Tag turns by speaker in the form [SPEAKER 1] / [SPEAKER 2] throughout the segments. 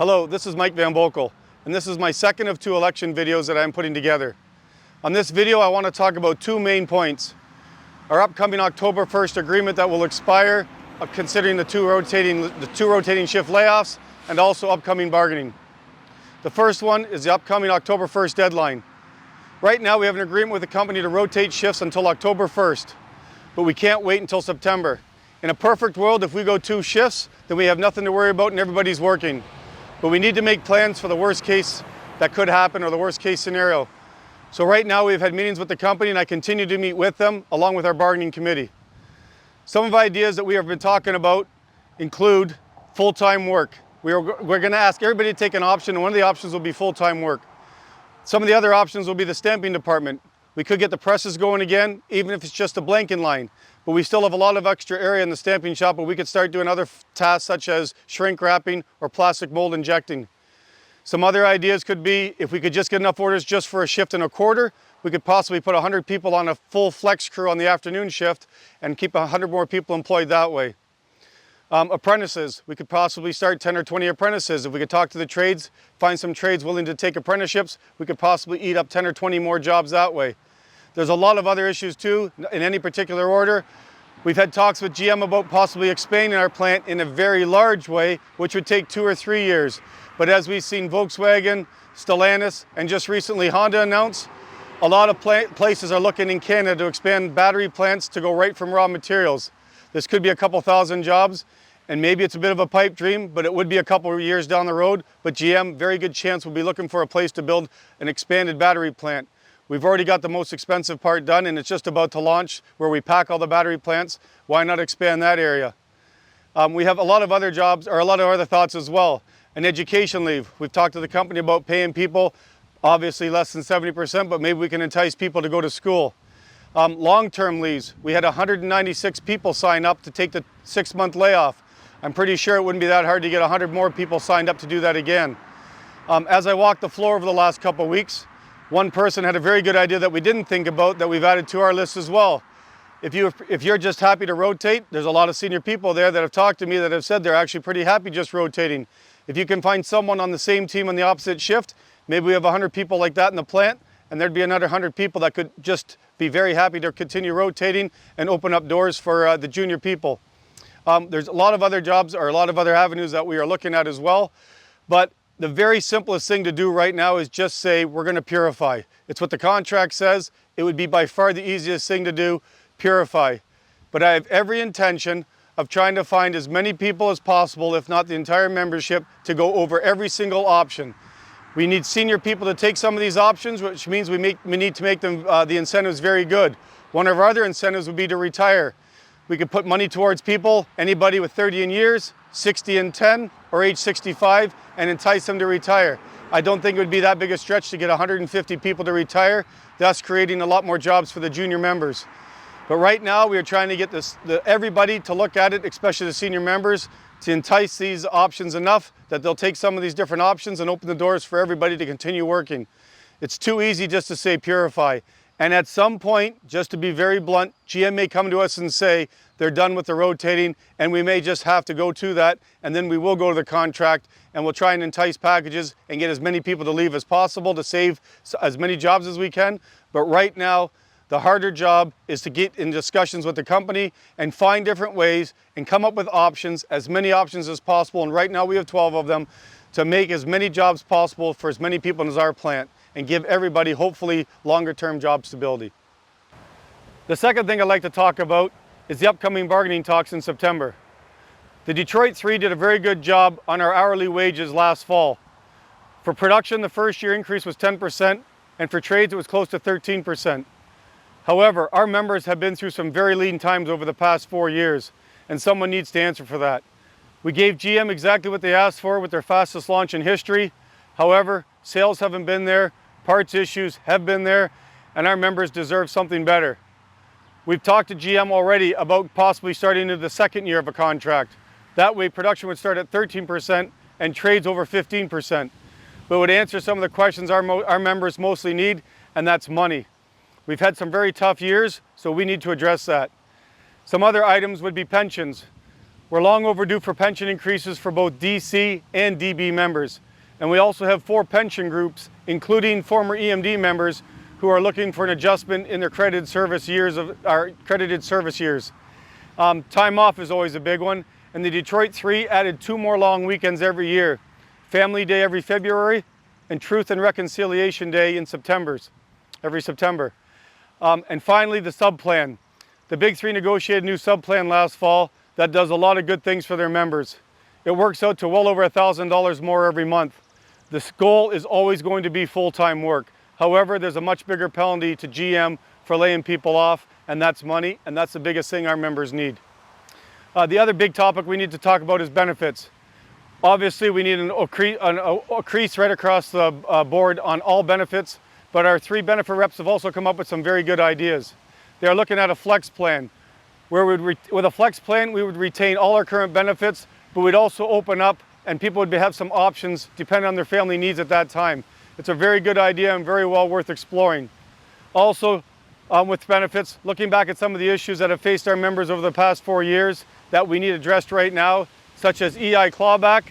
[SPEAKER 1] Hello, this is Mike Van Boekel, and this is my second of 2 election videos that I'm putting together. On this video, I want to talk about 2 main points. Our upcoming October 1st agreement that will expire, considering the two rotating shift layoffs, and also upcoming bargaining. The first one is the upcoming October 1st deadline. Right now, we have an agreement with the company to rotate shifts until October 1st, but we can't wait until September. In a perfect world, if we go 2 shifts, then we have nothing to worry about and everybody's working. But we need to make plans for the worst case that could happen or the worst case scenario. So right now we've had meetings with the company and I continue to meet with them along with our bargaining committee. Some of the ideas that we have been talking about include full-time work. We're going to ask everybody to take an option, and one of the options will be full-time work. Some of the other options will be the stamping department. We could get the presses going again, even if it's just a blanking line. But we still have a lot of extra area in the stamping shop, but we could start doing other tasks such as shrink wrapping or plastic mold injecting. Some other ideas could be, if we could just get enough orders just for a shift and a quarter, we could possibly put 100 people on a full flex crew on the afternoon shift and keep 100 more people employed that way. Apprentices, we could possibly start 10 or 20 apprentices. If we could talk to the trades, find some trades willing to take apprenticeships, we could possibly eat up 10 or 20 more jobs that way. There's a lot of other issues too, in any particular order. We've had talks with GM about possibly expanding our plant in a very large way, which would take 2 or 3 years. But as we've seen Volkswagen, Stellantis, and just recently Honda announce, a lot of places are looking in Canada to expand battery plants to go right from raw materials. This could be a couple thousand jobs, and maybe it's a bit of a pipe dream, but it would be a couple of years down the road. But GM, very good chance, will be looking for a place to build an expanded battery plant. We've already got the most expensive part done, and it's just about to launch where we pack all the battery plants. Why not expand that area? We have a lot of other jobs, or a lot of other thoughts as well. An education leave. We've talked to the company about paying people, obviously less than 70%, but maybe we can entice people to go to school. Long-term leaves. We had 196 people sign up to take the 6-month layoff. I'm pretty sure it wouldn't be that hard to get 100 more people signed up to do that again. As I walked the floor over the last couple of weeks, one person had a very good idea that we didn't think about that we've added to our list as well. If you're just happy to rotate, there's a lot of senior people there that have talked to me that have said they're actually pretty happy just rotating. If you can find someone on the same team on the opposite shift, maybe we have 100 people like that in the plant, and there'd be another 100 people that could just be very happy to continue rotating and open up doors for the junior people. There's a lot of other jobs or a lot of other avenues that we are looking at as well, but the very simplest thing to do right now is just say we're going to purify. It's what the contract says. It would be by far the easiest thing to do, purify. But I have every intention of trying to find as many people as possible, if not the entire membership, to go over every single option. We need senior people to take some of these options, which means we need to make them the incentives very good. One of our other incentives would be to retire. We could put money towards people, anybody with 30 in years, 60 and 10, or age 65, and entice them to retire. I don't think it would be that big a stretch to get 150 people to retire, thus creating a lot more jobs for the junior members. But right now we are trying to get everybody to look at it, especially the senior members, to entice these options enough that they'll take some of these different options and open the doors for everybody to continue working. It's too easy just to say purify. And at some point, just to be very blunt, GM may come to us and say they're done with the rotating, and we may just have to go to that, and then we will go to the contract and we'll try and entice packages and get as many people to leave as possible to save as many jobs as we can. But right now, the harder job is to get in discussions with the company and find different ways and come up with options, as many options as possible. And right now we have 12 of them, to make as many jobs possible for as many people as our plant and give everybody, hopefully, longer-term job stability. The second thing I'd like to talk about is the upcoming bargaining talks in September. The Detroit 3 did a very good job on our hourly wages last fall. For production, the first year increase was 10%, and for trades it was close to 13%. However, our members have been through some very lean times over the past 4 years, and someone needs to answer for that. We gave GM exactly what they asked for with their fastest launch in history. However, sales haven't been there, parts issues have been there, and our members deserve something better. We've talked to GM already about possibly starting into the second year of a contract. That way production would start at 13% and trades over 15%. But it would answer some of the questions our members mostly need, and that's money. We've had some very tough years, so we need to address that. Some other items would be pensions. We're long overdue for pension increases for both DC and DB members. And we also have 4 pension groups, including former EMD members, who are looking for an adjustment in their credited service years. Time off is always a big one, and the Detroit 3 added 2 more long weekends every year. Family Day every February, and Truth and Reconciliation Day in every September. And finally, the sub-plan. The Big 3 negotiated a new sub-plan last fall that does a lot of good things for their members. It works out to well over $1,000 more every month. This goal is always going to be full-time work. However, there's a much bigger penalty to GM for laying people off, and that's money, and that's the biggest thing our members need. The other big topic we need to talk about is benefits. Obviously, we need an increase right across the board on all benefits, but our 3 benefit reps have also come up with some very good ideas. They are looking at a flex plan, where with a flex plan, we would retain all our current benefits, but we'd also open up and people would have some options depending on their family needs at that time. It's a very good idea and very well worth exploring. Also, with benefits, looking back at some of the issues that have faced our members over the past 4 years that we need addressed right now, such as EI clawback,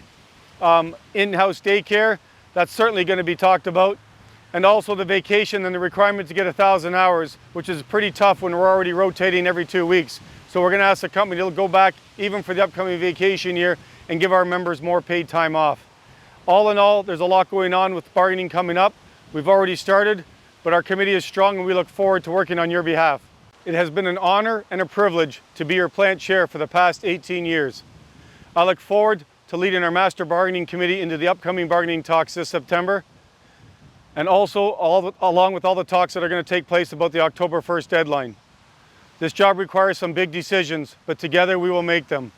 [SPEAKER 1] in-house daycare, that's certainly going to be talked about, and also the vacation and the requirement to get 1,000 hours, which is pretty tough when we're already rotating every 2 weeks. So we're going to ask the company to go back even for the upcoming vacation year and give our members more paid time off. All in all, there's a lot going on with bargaining coming up. We've already started, but our committee is strong and we look forward to working on your behalf. It has been an honor and a privilege to be your plant chair for the past 18 years. I look forward to leading our Master Bargaining Committee into the upcoming bargaining talks this September, and also along with all the talks that are going to take place about the October 1st deadline. This job requires some big decisions, but together we will make them.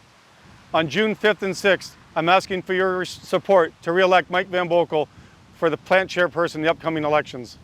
[SPEAKER 1] On June 5th and 6th, I'm asking for your support to re-elect Mike Van Boekel for the plant chairperson in the upcoming elections.